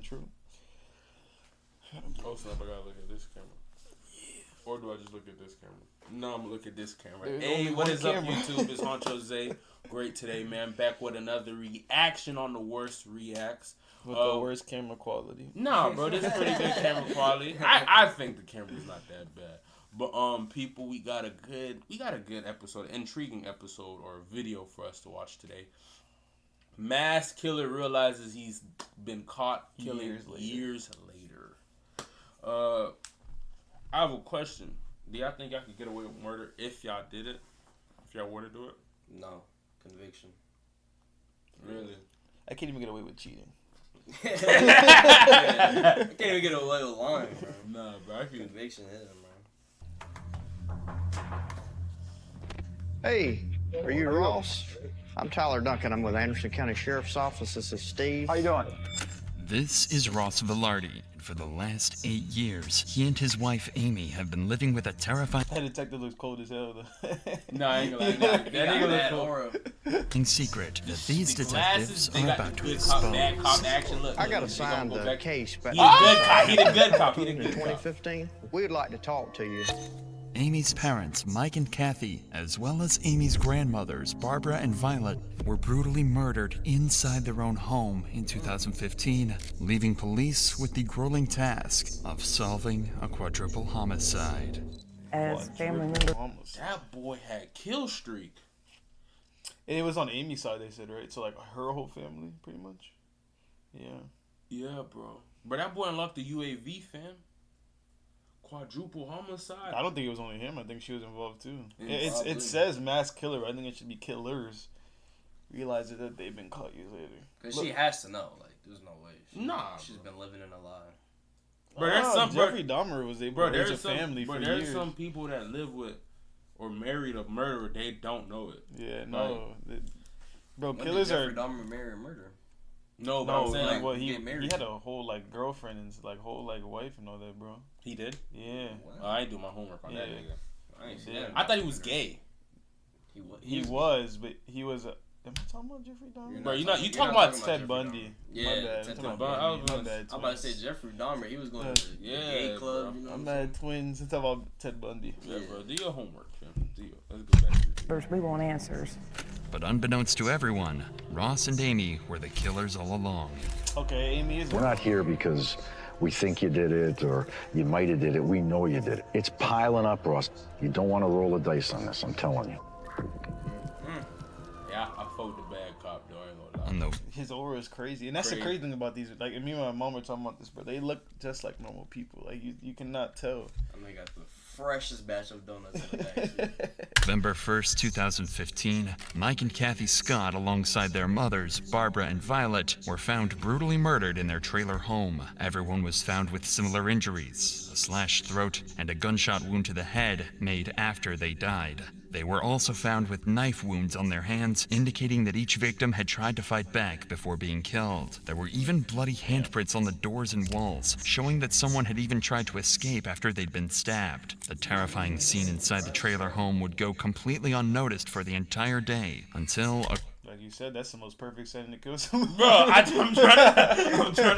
true. Oh, snap! I gotta look at this camera. Or do I just look at this camera? No, I'm gonna look at this camera. There's Hey, only what one is camera. up, YouTube? It's Honcho Zay. Great today, man. Back with another reaction on the worst reacts. With the worst camera quality. Nah, bro, this is pretty good camera quality. I think the camera's not that bad. But people, we got a good episode, intriguing episode or video for us to watch today. Mass killer realizes he's been caught killing years later. I have a question. Do y'all think y'all could get away with murder if y'all did it? If y'all were to do it? No. Conviction. Really? I can't even get away with cheating. I can't even get away with lying, bro. Nah, bro. I can. Conviction is, bro. Hey, are you Ross? I'm Tyler Duncan. I'm with Anderson County Sheriff's Office. This is Steve. How you doing? This is Ross Velarde, and for the last 8 years, he and his wife Amy have been living with a terrifying That detective looks cold as hell, though. Nah, I ain't gonna lie. That nigga look cool. Aura. secret that these The detectives glasses, they are got about the to good cop, bad expose. cop action. Look, I got look, assigned they gonna the go back. case back He the good cop. He the good cop. He the in good cop. 2015. We would like to talk to you. Amy's parents, Mike and Kathy, as well as Amy's grandmothers, Barbara and Violet, were brutally murdered inside their own home in 2015, leaving police with the grueling task of solving a quadruple homicide. As family members. That boy had kill streak. And it was on Amy's side, they said, right? So, like, her whole family, pretty much. Yeah. Yeah, bro. But that boy unlocked the UAV, fam. Quadruple homicide. I don't think it was only him. I think she was involved, too. Yeah, probably. It says mass killer. I think it should be killers. Realize that they've been caught years later. Because she has to know. Like, there's no way. She's Bro. been living in a lie. Bro, there's some Jeffrey Dahmer was able to raise a family for there's years. some people that live with or married a murderer. They don't know it. Yeah, no. Bro, When killers did are... Jeffrey Dahmer marry a murderer? No, but No, I'm saying like, like, well, get he married. had a whole, like, girlfriend and, like, whole, like, wife and all that, bro. he did. Yeah. I ain't do my homework on that Yeah. nigga. I ain't seen Yeah. that. I thought he was gay. He was, but he was... Am I talking about Jeffrey Dahmer? Bro, you not talking talking about about Ted Jeffrey Bundy. Dahmer. Yeah, My bad. Ted I'm talking Bundy. about I my bad. I'm about to say Jeffrey Dahmer. He was going to the Yeah, gay club. bro. You know I'm what I'm mad twins. I'm talking about Ted Bundy. Yeah, bro. Do your homework, fam. Let's go back to this. We want answers. But unbeknownst to everyone, Ross and Amy were the killers all along. Okay, Amy is... We're not here because we think you did it or you might have did it. We know you did it. It's piling up, Ross. You don't want to roll the dice on this, I'm telling you. Yeah, I fought the bad cop, though. I ain't gonna lie. On the His aura is crazy. And that's the crazy thing about these. Like, me and my mom were talking about this, bro. They look just like normal people. Like, you cannot tell. And they got the freshest batch of donuts in the bag. November 1st, 2015, Mike and Kathy Scott, alongside their mothers, Barbara and Violet, were found brutally murdered in their trailer home. Everyone was found with similar injuries, a slashed throat and a gunshot wound to the head made after they died. They were also found with knife wounds on their hands, indicating that each victim had tried to fight back before being killed. There were even bloody handprints on the doors and walls, showing that someone had even tried to escape after they'd been stabbed. The terrifying scene inside the trailer home would go completely unnoticed for the entire day, until Like you said, that's the most perfect setting to kill someone. Bro, I'm trying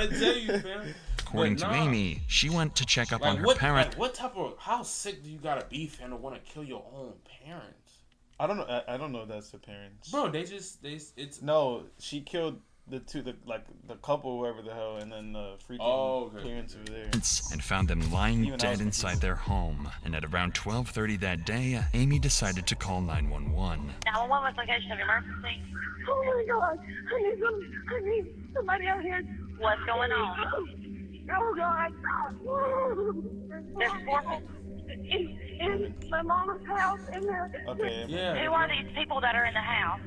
to tell you, fam. according But to nah. Amy, she went to check up on her what, parent. like, what type of, how sick do you gotta be, fam, to want to kill your own parents? I don't know. I don't know if that's the parents. Bro, it's No, she killed the couple, whoever the hell, and then the freaking okay. parents over there. And found them lying Even I dead was inside their home. And at around 12:30 that day, Amy decided to call 911. 911 was location of emergency. Oh my God! I need somebody out here. What's going on? Oh God! There's four. In my mama's house, and Okay. yeah. Who are these people that are in the house?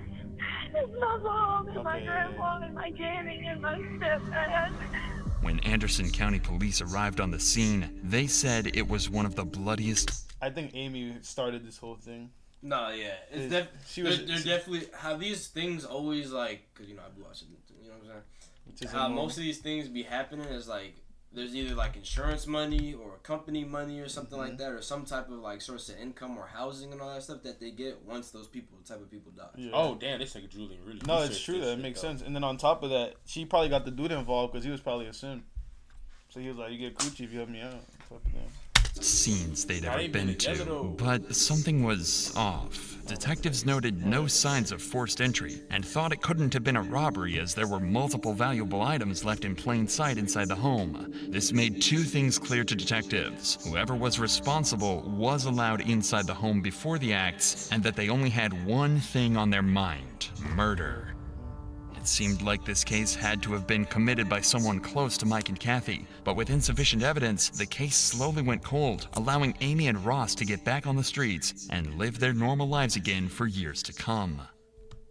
it's my mom and my Okay. grandma and my granny and my stepdad. When Anderson County Police arrived on the scene, they said it was one of the bloodiest. I think Amy started this whole thing. No, yeah. It's She they're definitely, how these things always, like, because, you know, I be watching, you know what I'm saying? How most of these things be happening is, like, there's either, like, insurance money or company money or something like that, or some type of, like, source of income or housing and all that stuff that they get once those people, type of people die. Yeah. Oh, damn, this nigga Julian really No, it's researched true. this That shit, makes though. sense. And then on top of that, she probably got the dude involved because he was probably a simp. So he was like, "You get coochie if you help me out." Fuck yeah. Scenes they'd I ever ain't been been together, though. to, but something was off. Detectives noted no signs of forced entry and thought it couldn't have been a robbery as there were multiple valuable items left in plain sight inside the home. This made two things clear to detectives. Whoever was responsible was allowed inside the home before the acts, and that they only had one thing on their mind: murder. It seemed like this case had to have been committed by someone close to Mike and Kathy, but with insufficient evidence, the case slowly went cold, allowing Amy and Ross to get back on the streets and live their normal lives again for years to come.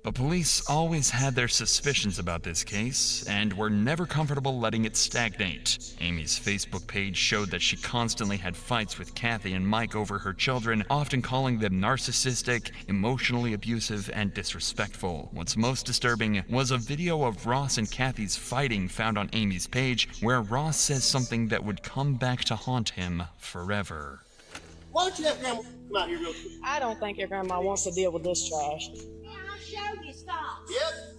But police always had their suspicions about this case and were never comfortable letting it stagnate. Amy's Facebook page showed that she constantly had fights with Kathy and Mike over her children, often calling them narcissistic, emotionally abusive, and disrespectful. What's most disturbing was a video of Ross and Kathy's fighting found on Amy's page, where Ross says something that would come back to haunt him forever. Why don't you have Grandma come out here real quick? I don't think your grandma wants to deal with this trash.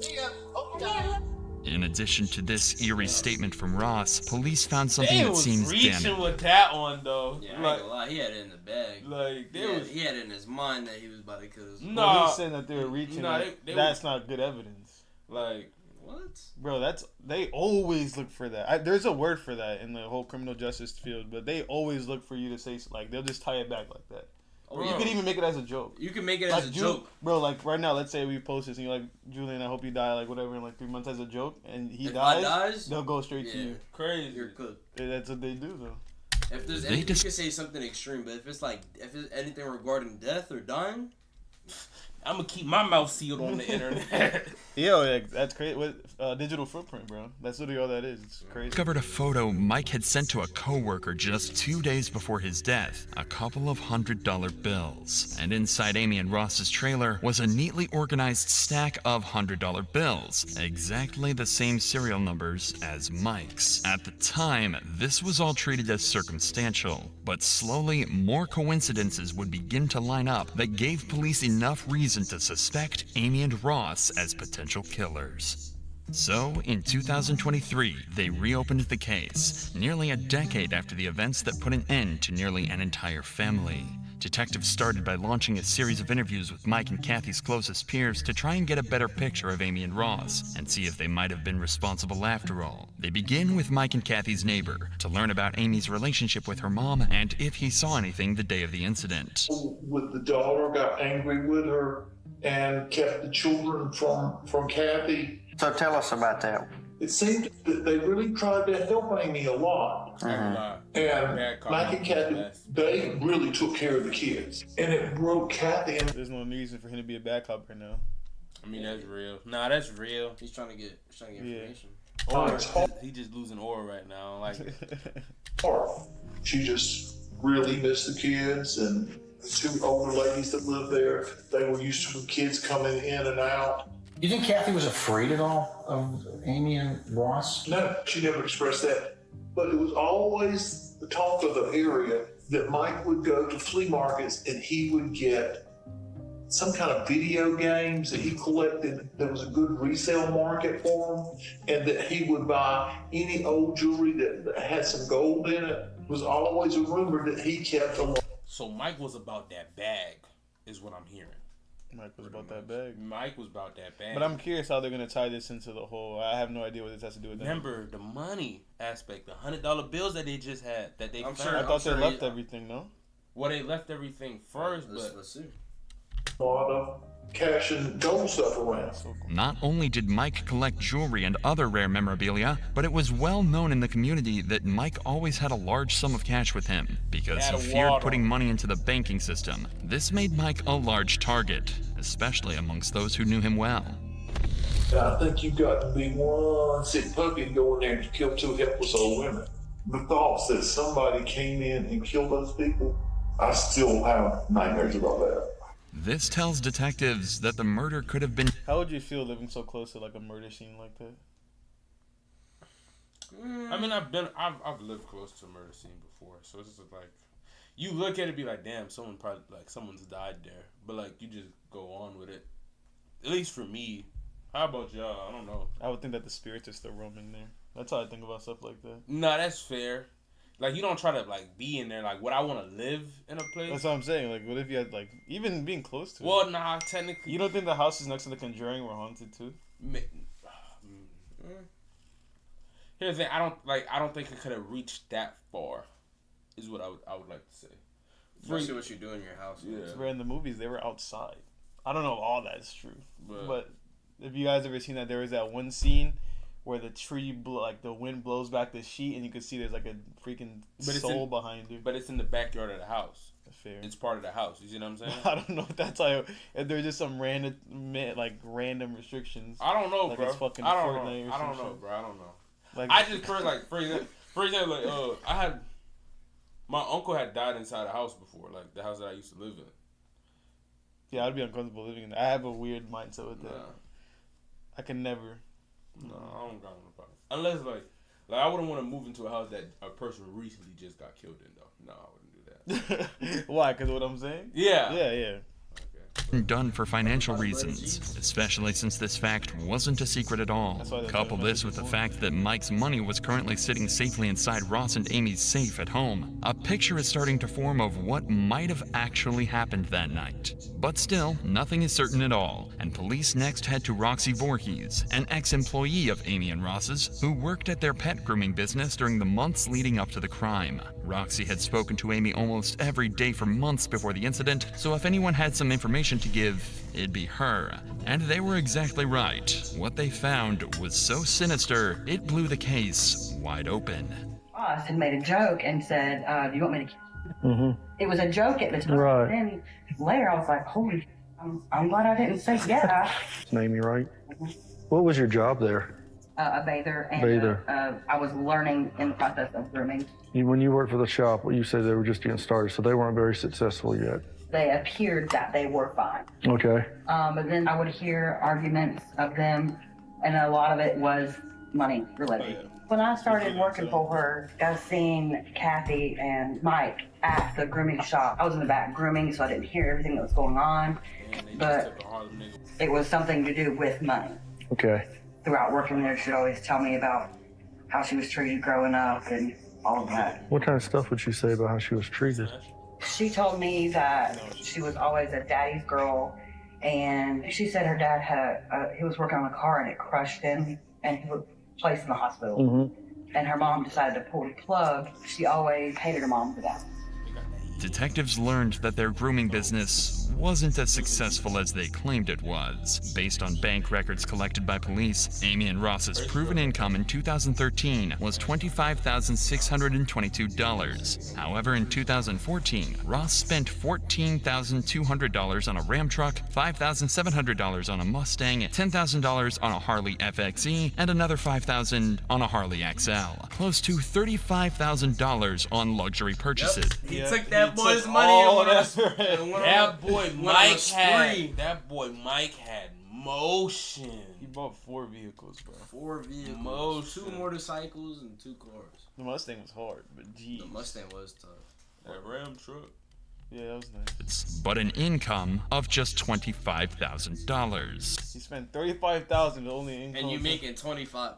Yep, okay. In addition to this eerie statement from Ross, police found something They that was seems reaching damning. with that one though. Yeah, I ain't like, gonna lie, he had it in the bag. like He had it in his mind that he was about to kill his. No. Well, he's saying that they were reaching. Nah, like, they that's not good evidence. like What? Bro, they always look for that. There's a word for that in the whole criminal justice field, but they always look for you to say, like, they'll just tie it back like that. Oh, You could even make it as a joke. You can make it like as a joke. Bro, like, right now, let's say we post this and you're like, Julian, I hope you die, like, whatever, in like 3 months as a joke, and he If I dies, dies, they'll go straight to you. crazy. You're cooked. That's what they do, though. If there's They anything, just- you can say something extreme, but if it's anything regarding death or dying, I'm gonna keep my mouth sealed on the internet. Yeah, that's crazy. With digital footprint, bro. That's literally all that is. It's crazy. Discovered a photo Mike had sent to a coworker just 2 days before his death, a couple of $100 bills. And inside Amy and Ross's trailer was a neatly organized stack of $100 bills, exactly the same serial numbers as Mike's. At the time, this was all treated as circumstantial, but slowly more coincidences would begin to line up that gave police enough reason to suspect Amy and Ross as potential killers. So, in 2023, they reopened the case, nearly a decade after the events that put an end to nearly an entire family. Detectives started by launching a series of interviews with Mike and Kathy's closest peers to try and get a better picture of Amy and Ross, and see if they might have been responsible after all. They begin with Mike and Kathy's neighbor, to learn about Amy's relationship with her mom and if he saw anything the day of the incident. With the daughter, got angry with her and kept the children from Kathy. So tell us about that. It seemed that they really tried to help Amy a lot. And Mike and Kathy, they really took care of the kids. And it broke Kathy. There's no reason for him to be a bad cop right now. I mean, that's real. Nah, that's real. he's trying to get information. Or he just losing aura right now. Like, Hard. She just really missed the kids, and the two older ladies that lived there, they were used to the kids coming in and out. You think Kathy was afraid at all of Amy and Ross? No, she never expressed that. But it was always the talk of the area that Mike would go to flea markets and he would get some kind of video games that he collected. There was a good resale market for them, and that he would buy any old jewelry that had some gold in it. It was always a rumor that he kept along. so Mike was about that bag, is what I'm hearing. Mike was about that bag. Mike was about that bag. But I'm curious how they're going to tie this into the whole... I have no idea what this has to do with them. Remember the money aspect, the $100 bills that they just had, that they found. I thought they left everything, no? Well, they left everything first, but let's see. A lot of cash and gold stuff around. Not only did Mike collect jewelry and other rare memorabilia, but it was well known in the community that Mike always had a large sum of cash with him because he feared putting money into the banking system. This made Mike a large target, especially amongst those who knew him well. I think you've got to be one sick puppy and go in there and kill two helpless old women. The thoughts that somebody came in and killed those people, I still have nightmares about that. This tells detectives that the murder could have been... How would you feel living so close to like a murder scene like that? I mean, I've lived close to a murder scene before, so it's just like, you look at it and be like, damn, someone's died there, but like you just go on with it. At least for me. How about y'all? I don't know. I would think that the spirits are still roaming there. That's how I think about stuff like that. No, that's fair. Like, you don't try to, like, be in there. Like, would I want to live in a place? That's what I'm saying. Like, what if you had, like, even being close to it? Well, nah, technically. You don't think the houses next to The Conjuring were haunted, too? Here's the thing. I don't think it could have reached that far, is what I would like to say. Especially what you do in your house. Yeah. Where in the movies, they were outside. I don't know if all that is true. But if you guys ever seen that, there was that one scene where the tree, the wind blows back the sheet, and you can see there's like a freaking soul behind you. But it's in the backyard of the house. Fair. It's part of the house. You see what I'm saying? I don't know if that's how. If there's just some random restrictions. I don't know, like bro. It's fucking I don't Fortnite know. or I don't some know, shit. bro. I don't know. Like, I just for example, I had my uncle had died inside a house before, like the house that I used to live in. Yeah, I'd be uncomfortable living in that. I have a weird mindset with that. Nah. I can never. No, I don't got no problem. Unless like I wouldn't want to move into a house that a person recently just got killed in though. No, I wouldn't do that. Why? Because what I'm saying? Yeah. Yeah. Done for financial reasons, especially since this fact wasn't a secret at all. Couple this with the fact that Mike's money was currently sitting safely inside Ross and Amy's safe at home. A picture is starting to form of what might have actually happened that night. But still, nothing is certain at all, and police next head to Roxy Voorhees, an ex-employee of Amy and Ross's, who worked at their pet grooming business during the months leading up to the crime. Roxy had spoken to Amy almost every day for months before the incident, so if anyone had some information to give, it'd be her. And they were exactly right. What they found was so sinister, it blew the case wide open. Ross had made a joke and said, do you want me to... Mm-hmm. It was a joke at the time. Right. Then later I was like, holy, I'm glad I didn't say yeah. It's Amy, right? What was your job there? A bather, and Bather. I was learning in the process of grooming. When you worked for the shop, you said they were just getting started, so they weren't very successful yet. They appeared that they were fine. Okay. But then I would hear arguments of them, and a lot of it was money related. When I started working for her, I seen Kathy and Mike at the grooming shop. I was in the back grooming, so I didn't hear everything that was going on, but it was something to do with money. Okay. Throughout working there, she'd always tell me about how she was treated growing up and all of that. What kind of stuff would she say about how she was treated? She told me that she was always a daddy's girl, and she said her dad had he was working on a car and it crushed him, and he was placed in the hospital. Mm-hmm. And her mom decided to pull the plug. She always hated her mom for that. Detectives learned that their grooming business wasn't as successful as they claimed it was. Based on bank records collected by police, Amy and Ross's proven income in 2013 was $25,622. However, in 2014, Ross spent $14,200 on a Ram truck, $5,700 on a Mustang, $10,000 on a Harley FXE, and another $5,000 on a Harley XL. Close to $35,000 on luxury purchases. He took that boy's money and That boy Mike had motion. He bought 4 vehicles, bro. 4 vehicles. Motion. 2 motorcycles and 2 cars. The Mustang was hard, but geez. The Mustang was tough. That Ram truck. Yeah, that was nice. But an income of just $25,000. He spent $35,000 only income. And you making 25.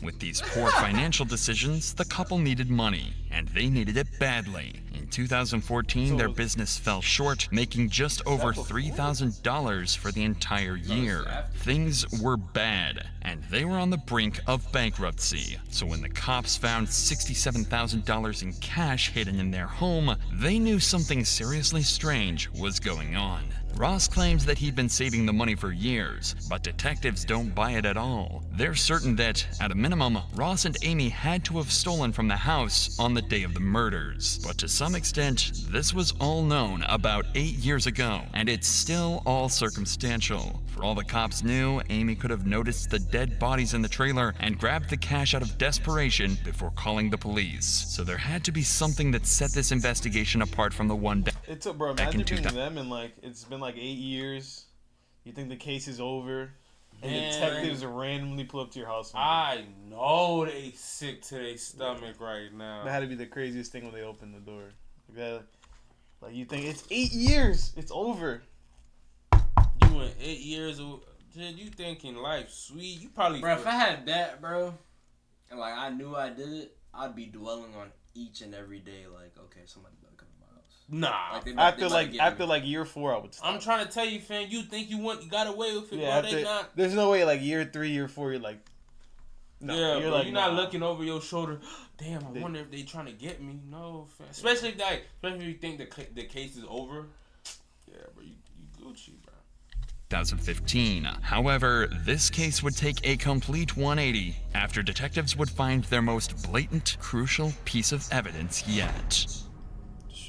With these poor financial decisions, the couple needed money, and they needed it badly. In 2014, their business fell short, making just over $3,000 for the entire year. Things were bad, and they were on the brink of bankruptcy. So when the cops found $67,000 in cash hidden in their home, they knew something seriously strange was going on. Ross claims that he'd been saving the money for years, but detectives don't buy it at all. They're certain that, at a minimum, Ross and Amy had to have stolen from the house on the day of the murders. But to some extent, this was all known about 8 years ago, and it's still all circumstantial. For all the cops knew, Amy could have noticed the dead bodies in the trailer and grabbed the cash out of desperation before calling the police. So there had to be something that set this investigation apart from the one back Bro, in imagine being 2000. them and like it's been like 8 years. You think the case is over, and Man. detectives randomly pull up to your house. I know they sick to their stomach right now. That had to be the craziest thing when they opened the door. Like that, like you think it's 8 years, it's over. You in 8 years old. Dude, you thinking life sweet? You probably. Bro, if I had that, bro, and like I knew I did it, I'd be dwelling on each and every day. Like, okay, somebody better come to my house. Nah. After like year 4, I would stop. I'm trying to tell you, fam. You think you got away with it, bro? They not. There's no way. Like year 3, year 4, you're like. No, yeah, you're bro, like you're not looking over your shoulder. Damn, I wonder if they trying to get me. No, fam. Especially if you think the case is over. Yeah, bro, you Gucci, bro. 2015. However, this case would take a complete 180 after detectives would find their most blatant, crucial piece of evidence yet.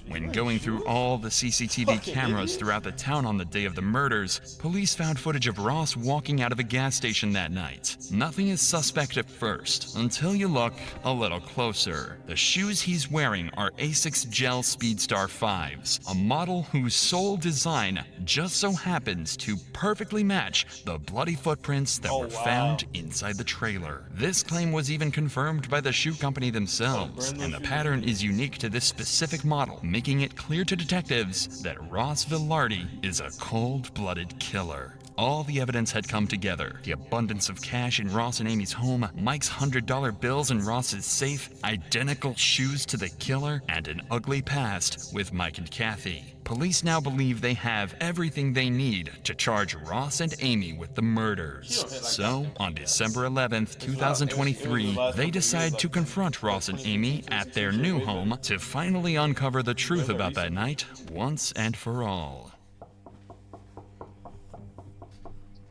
When going through all the CCTV cameras throughout the town on the day of the murders, police found footage of Ross walking out of a gas station that night. Nothing is suspect at first, until you look a little closer. The shoes he's wearing are Asics Gel Speedstar 5s, a model whose sole design just so happens to perfectly match the bloody footprints that were found inside the trailer. This claim was even confirmed by the shoe company themselves, and the pattern is unique to this specific model, making it clear to detectives that Ross Velarde is a cold-blooded killer. All the evidence had come together. The abundance of cash in Ross and Amy's home, Mike's $100 bills in Ross's safe, identical shoes to the killer, and an ugly past with Mike and Kathy. Police now believe they have everything they need to charge Ross and Amy with the murders. So, on December 11th, 2023, they decide to confront Ross and Amy at their new home to finally uncover the truth about that night once and for all.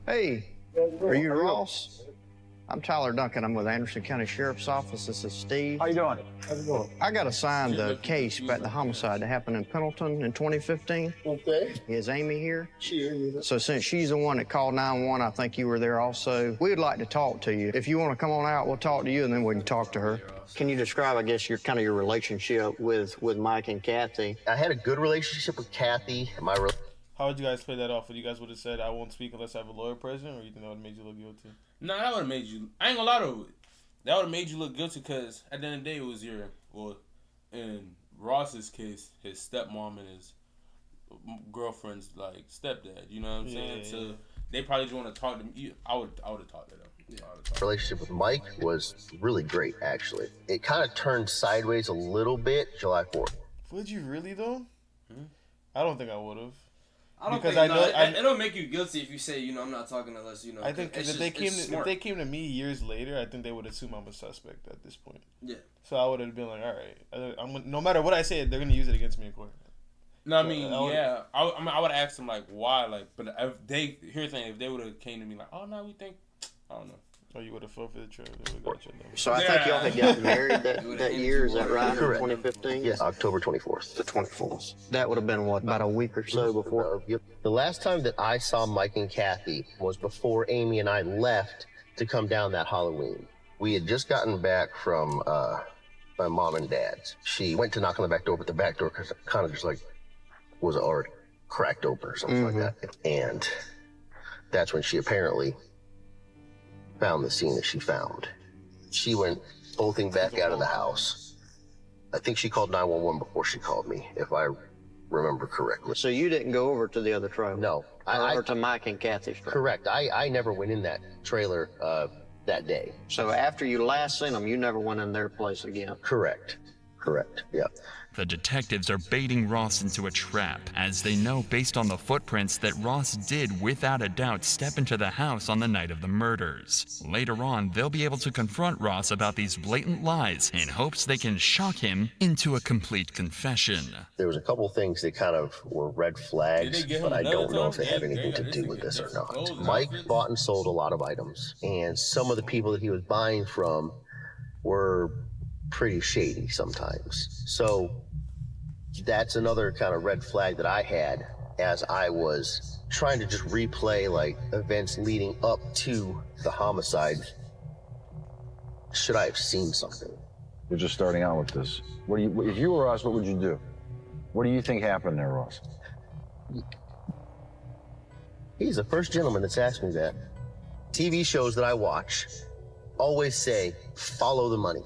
Hey, are you Ross? I'm Tyler Duncan. I'm with Anderson County Sheriff's Office. This is Steve. How you doing? How's it going? I got assigned the case about the homicide that happened in Pendleton in 2015. Okay. Is Amy here? She is. So since she's the one that called 911, I think you were there also. We'd like to talk to you. If you want to come on out, we'll talk to you and then we can talk to her. Can you describe, I guess, your relationship with Mike and Kathy? I had a good relationship with Kathy. How would you guys play that off? Would you guys would have said, I won't speak unless I have a lawyer present, or you think that would have made you look guilty? No, that would have made you... I ain't gonna lie to you. That would have made you look guilty because at the end of the day, it was your... Well, in Ross's case, his stepmom and his girlfriend's, like, stepdad. You know what I'm saying? Yeah. So they probably just want to talk to me. I would have talked to them. Yeah. Relationship with Mike was really great, actually. It kind of turned sideways a little bit July 4th. Would you really, though? I don't think I would have. I don't think it don't make you guilty if you say, I'm not talking unless, I think if they came to me years later, I think they would assume I'm a suspect at this point. Yeah. So I would have been like, all right, no matter what I say, they're gonna use it against me in court. No, I mean, I would ask them like why, like, but if they if they would have came to me like, oh no, we think, I don't know. Oh, you would have forfeited the trailer. They would have got you. So I think y'all had gotten married that year. Is that right? Correct. In 2015? Yes, October 24th. The 24th. That would have been, what, about a week or so before? Yep. The last time that I saw Mike and Kathy was before Amy and I left to come down that Halloween. We had just gotten back from my mom and dad's. She went to knock on the back door, but the back door kind of just like was already cracked open or something like that. And that's when she apparently found the scene that she found. She went bolting back out of the house. I think she called 911 before she called me, if I remember correctly. So you didn't go over to the other trailer? No. Over to Mike and Kathy's trailer? Correct. I never went in that trailer that day. So after you last seen them, you never went in their place again? Correct. Yeah. The detectives are baiting Ross into a trap, as they know based on the footprints that Ross did without a doubt step into the house on the night of the murders. Later on, they'll be able to confront Ross about these blatant lies in hopes they can shock him into a complete confession. There was a couple things that kind of were red flags, but I don't know if they have anything to do with this or not. Mike bought and sold a lot of items, and some of the people that he was buying from were pretty shady sometimes. So that's another kind of red flag that I had as I was trying to just replay like events leading up to the homicide. Should I have seen something? You're just starting out with this. If you were us, what would you do? What do you think happened there, Ross? He's the first gentleman that's asked me that. TV shows that I watch always say, follow the money.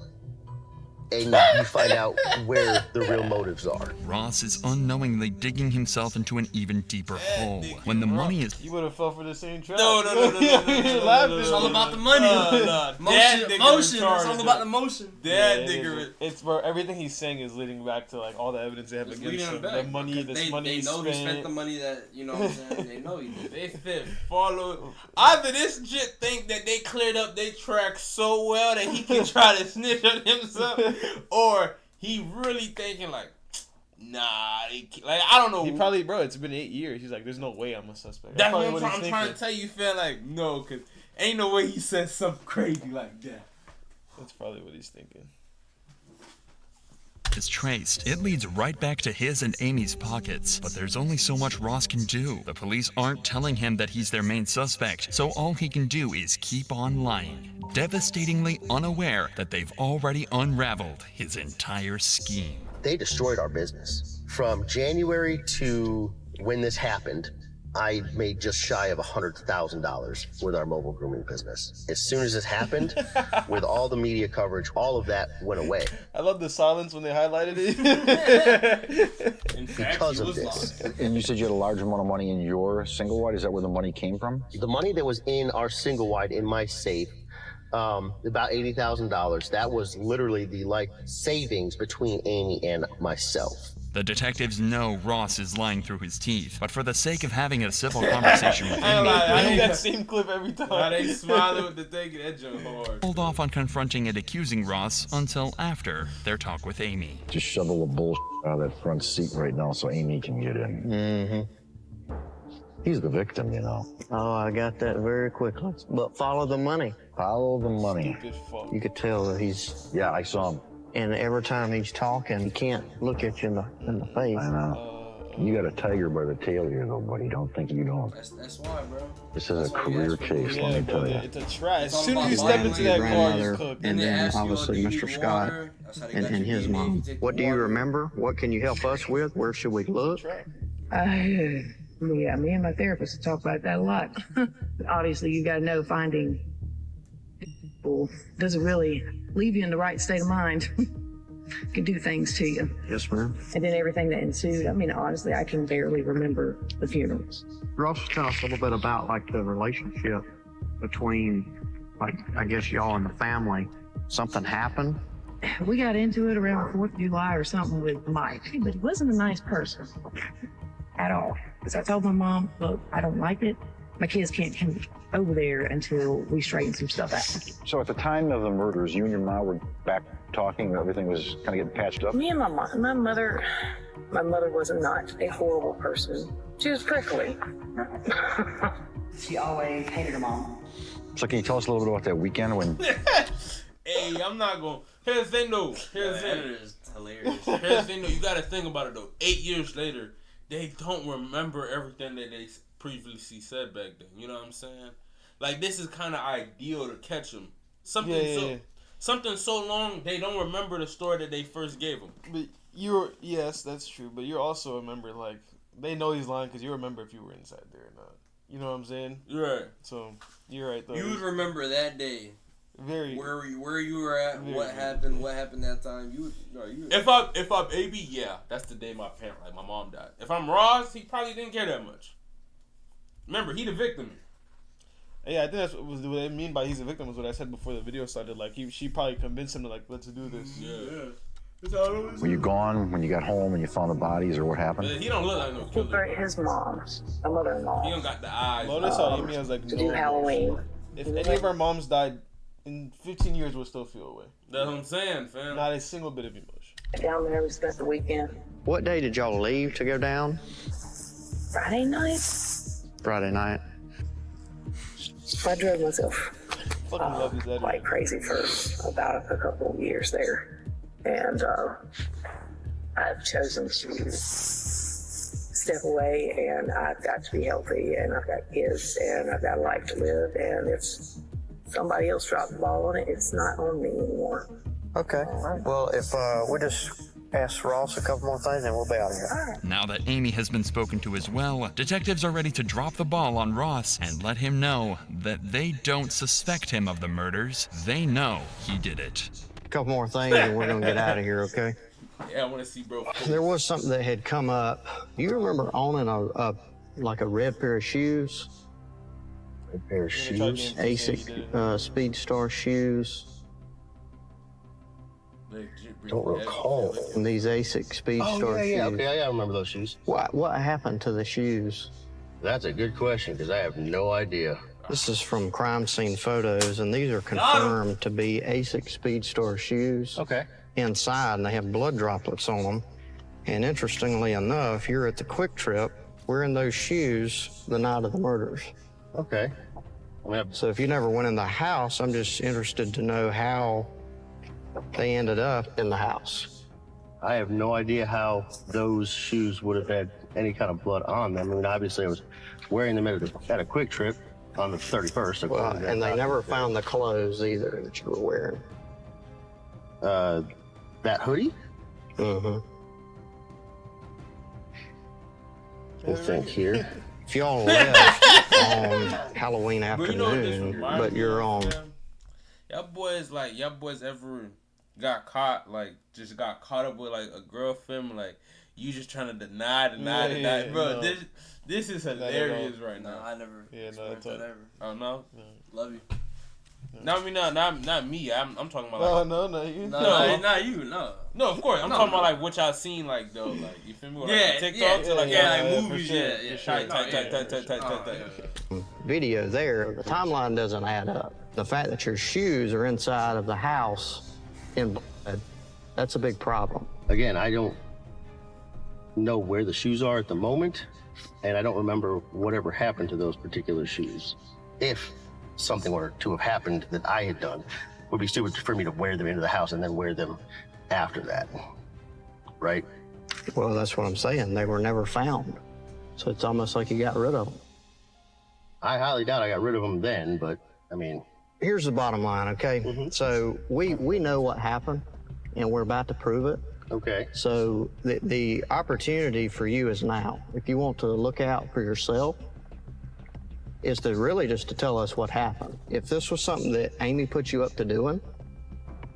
and you find out where the real motives are. Ross is unknowingly digging himself into an even deeper hole. When the money is... You would have fell for the same trap. No. It's all about the money. Motion. It's all about the motion. It's where everything he's saying is leading back to like all the evidence they have against him. The money, they know he spent the money that, you know what I'm saying? They know he did. They said follow. Either this jit think that they cleared up their track so well that he can try to snitch on himself, or he really thinking like, nah, like I don't know. He probably, bro, it's been 8 years. He's like, there's no way I'm a suspect. That's what I'm trying to tell you. Feel like no, cause ain't no way he said something crazy like that. That's probably what he's thinking. Is traced. It leads right back to his and Amy's pockets, but there's only so much Ross can do. The police aren't telling him that he's their main suspect, so all he can do is keep on lying, devastatingly unaware that they've already unraveled his entire scheme. They destroyed our business. From January to when this happened, I made just shy of $100,000 with our mobile grooming business. As soon as this happened, with all the media coverage, all of that went away. I love the silence when they highlighted it. Because of this. And you said you had a large amount of money in your single wide. Is that where the money came from? The money that was in our single wide in my safe, about $80,000, that was literally the savings between Amy and myself. The detectives know Ross is lying through his teeth, but for the sake of having a civil conversation with Amy, I do that same clip every time. Now they smiling with the thing that joke hard. Hold off on confronting and accusing Ross until after their talk with Amy. Just shovel the bullshit out of that front seat right now so Amy can get in. Mm-hmm. He's the victim, you know. Oh, I got that very quickly. But follow the money. Follow the money. You could tell that he's... Yeah, I saw him. And every time he's talking, he can't look at you in the face. I know. You got a tiger by the tail here, though, buddy. Don't think you don't. That's why, bro. This is a career chase, let me tell you. It's a trap. As soon as you step into that car, you're cooked. And then, obviously, Mr. Scott and his mom. What do you remember? What can you help us with? Where should we look? Yeah, me and my therapist talk about that a lot. Obviously, you got to know finding people doesn't really leave you in the right state of mind. Can do things to you. Yes, ma'am. And then everything that ensued. I mean, honestly, I can barely remember the funerals. Ross, tell us a little bit about the relationship between, I guess y'all and the family. Something happened? We got into it around 4th of July or something with Mike, but he wasn't a nice person at all. Because I told my mom, look, I don't like it. My kids can't come over there until we straighten some stuff out. So at the time of the murders, you and your mom were back talking, everything was kind of getting patched up? Me and my mom, my mother was not a horrible person. She was prickly. She always hated her mom. So can you tell us a little bit about that weekend when... Hey, I'm not going... Here's the thing, though. Here's the thing. That is hilarious. Here's the thing, though. You got to think about it, though. 8 years later, they don't remember everything that they previously said back then. You know what I'm saying? Like, this is kind of ideal to catch them. Something so long, they don't remember the story that they first gave them. But yes, that's true. But you also remember, like, they know he's lying because you remember if you were inside there or not. You know what I'm saying? Right. So, you're right, though. You would remember that day. Where you were at, what happened that time. If I'm AB, yeah, that's the day my mom died. If I'm Ross, he probably didn't care that much. Remember, he the victim. Yeah, I think that's what I mean by he's a victim was what I said before the video started. Like, she probably convinced him to, like, let's do this. Yeah. Were you gone when you got home and you found the bodies, or what happened? He don't look like no killer. His mom, my mother-in-law. He don't got the eyes. Notice how Amy has, like, to do Halloween. If any of our moms died in 15 years, we'll still feel away. That's what I'm saying, fam. Not a single bit of emotion. Down there, we spent the weekend. What day did y'all leave to go down? Friday night. Friday night. I drove myself like crazy for about a couple of years there. And I've chosen to step away, and I've got to be healthy, and I've got kids, and I've got a life to live, and if somebody else dropped the ball on it, it's not on me anymore. Okay. Well, if we just ask Ross a couple more things, and we'll be out of here. Now that Amy has been spoken to as well, detectives are ready to drop the ball on Ross and let him know that they don't suspect him of the murders. They know he did it. a couple more things and we're gonna get out of here, okay? Yeah, I want to see bro. There was something that had come up. You remember owning a red pair of shoes? Red pair of shoes? ASIC Speed Star shoes. Don't recall. And these ASIC Speed Star shoes. Okay, I remember those shoes. What happened to the shoes? That's a good question because I have no idea. This is from crime scene photos, and these are confirmed to be ASIC Speed Star shoes. Okay. Inside, and they have blood droplets on them. And interestingly enough, you're at the Quick Trip wearing those shoes the night of the murders. Okay. So if you never went in the house, I'm just interested to know how they ended up in the house. I have no idea how those shoes would have had any kind of blood on them. I mean, obviously, I was wearing them at a Quick Trip on the 31st. Well, and they never found the clothes either that you were wearing. That hoodie? Mm-hmm. We'll think here. If y'all left on Halloween afternoon, but you're on. Y'all boys ever got caught, just got caught up with, a girlfriend, you just trying to deny, bro, no. This is hilarious right now. No, I never experienced that ever. Oh, no? Love you. No, I mean, not me. I'm talking about, not you. Not you, no. No, of course. I'm talking about, what y'all seen, though, you feel me? TikTok movies, Video there, the timeline doesn't add up. The fact that your shoes are inside of the house in blood, that's a big problem. Again, I don't know where the shoes are at the moment, and I don't remember whatever happened to those particular shoes. If something were to have happened that I had done, it would be stupid for me to wear them into the house and then wear them after that, right? Well, that's what I'm saying. They were never found. So it's almost like you got rid of them. I highly doubt I got rid of them then, but I mean... Here's the bottom line, okay? Mm-hmm. So we know what happened, and we're about to prove it. Okay. So the opportunity for you is now. If you want to look out for yourself, is to really just to tell us what happened. If this was something that Amy put you up to doing,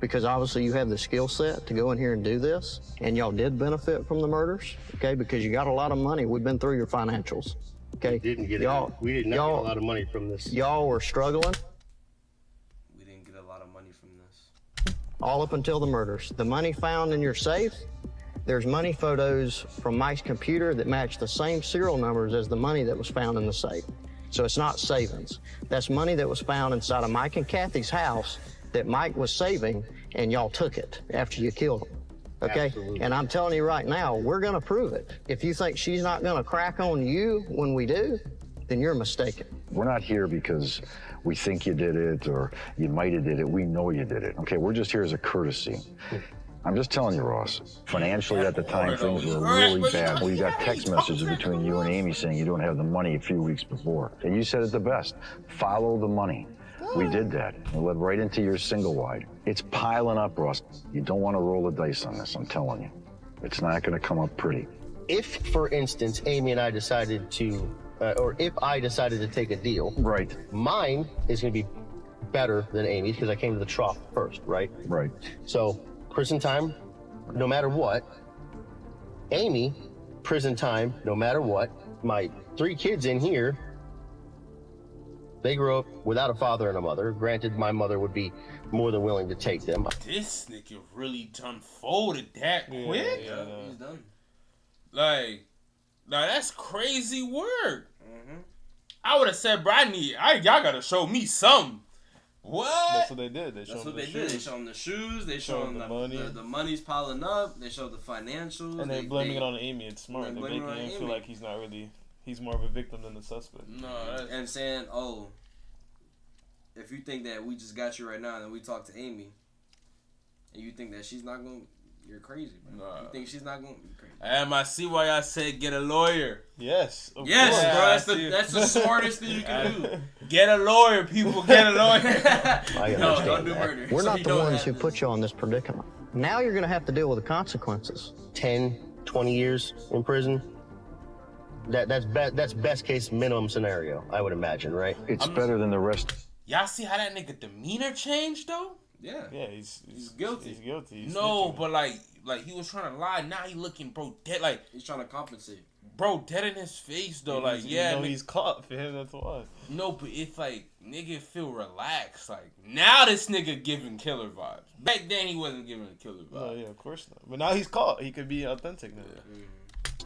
because obviously you have the skill set to go in here and do this, and y'all did benefit from the murders, okay? Because you got a lot of money. We've been through your financials, okay? We did not get a lot of money from this. Y'all were struggling. We didn't get a lot of money from this. All up until the murders. The money found in your safe, there's money photos from Mike's computer that match the same serial numbers as the money that was found in the safe. So it's not savings. That's money that was found inside of Mike and Kathy's house that Mike was saving, and y'all took it after you killed him. Okay? Absolutely. And I'm telling you right now, we're gonna prove it. If you think she's not gonna crack on you when we do, then you're mistaken. We're not here because we think you did it or you might have did it. We know you did it. Okay, we're just here as a courtesy. I'm just telling you, Ross, financially at the time, things were really bad. Well, you got text messages between you and Amy saying you don't have the money a few weeks before. And you said it the best, follow the money. We did that. We led right into your single wide. It's piling up, Ross. You don't want to roll the dice on this, I'm telling you. It's not going to come up pretty. If, for instance, Amy and I decided to, or if I decided to take a deal, right, mine is going to be better than Amy's because I came to the trough first, right? Right. So, prison time, no matter what. Amy, prison time, no matter what. My 3 kids in here, they grew up without a father and a mother. Granted, my mother would be more than willing to take them. This nigga really done folded that quick? Yeah, he's done. That's crazy work. Mm-hmm. I would have said, bro, y'all gotta show me something. What? That's what they did. They showed him the shoes. They showed him the money. The money's piling up. They showed the financials. And they're blaming it on Amy. It's smart. They're making him feel like he's not really. He's more of a victim than the suspect. No, and saying, "Oh, if you think that we just got you right now, and then we talked to Amy, and you think that she's not gonna, you're crazy, bro. You think she's not gonna be crazy." I see why I said get a lawyer. Yes, bro. That's the smartest thing you can do. Get a lawyer, people. Get a lawyer. No, don't do murder. We're not the ones who put you on this predicament. Now you're going to have to deal with the consequences. 10, 20 years in prison. That's best case minimum scenario, I would imagine, right? It's better than the rest. Y'all see how that nigga demeanor changed though? Yeah. Yeah, he's guilty. He's guilty. He's no, but like he was trying to lie. Now he looking, bro, dead. Like he's trying to compensate. Bro, dead in his face though. Like he's caught for him. That's why. No, but it's like nigga feel relaxed. Like now this nigga giving killer vibes. Back then he wasn't giving a killer vibe. No, yeah, of course not. But now he's caught. He could be authentic now.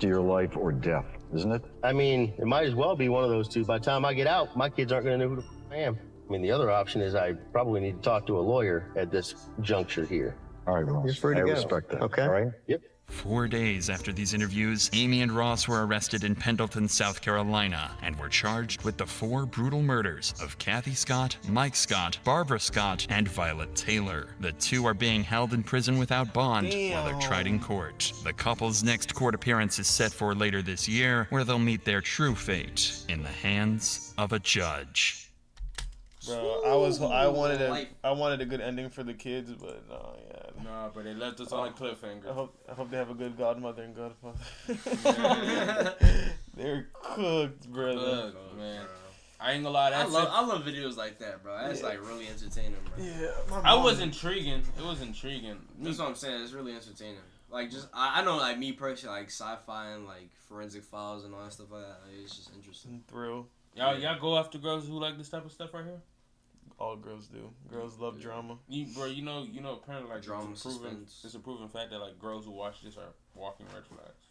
To your life or death, isn't it? I mean, it might as well be one of those two. By the time I get out, my kids aren't going to know who the f I am. I mean, the other option is I probably need to talk to a lawyer at this juncture here. All right, Ross. You're free to I go. respect that. Okay. All right? Yep. 4 days after these interviews, Amy and Ross were arrested in Pendleton, South Carolina, and were charged with the 4 brutal murders of Kathy Scott, Mike Scott, Barbara Scott, and Violet Taylor. The 2 are being held in prison without bond while they're tried in court. The couple's next court appearance is set for later this year, where they'll meet their true fate in the hands of a judge. Bro, I wanted a good ending for the kids, but no, yeah. Nah, but they left us on a cliffhanger. I hope they have a good godmother and godfather. They're cooked, brother. Look, man. I ain't gonna lie. I love videos like that, bro. That's like really entertaining, bro. Yeah, I was intriguing. It was intriguing. That's what I'm saying. It's really entertaining. Like just I know like me personally like sci-fi and like forensic files and all that stuff like that. Like, it's just interesting. Thrill. Y'all go after girls who like this type of stuff right here. All girls do. Girls love drama. You know, apparently like drama, it's a proven fact that like girls who watch this are walking red flags.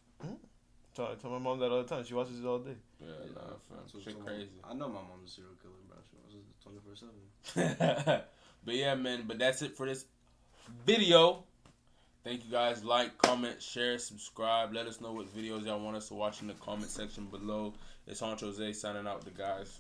I tell my mom that all the time. She watches it all day. Yeah, nah, fam. Shit crazy. I know my mom's a serial killer, bro. She watches it 24/7. But yeah, man. But that's it for this video. Thank you guys. Like, comment, share, subscribe. Let us know what videos y'all want us to watch in the comment section below. It's Honcho Zay signing out with the guys.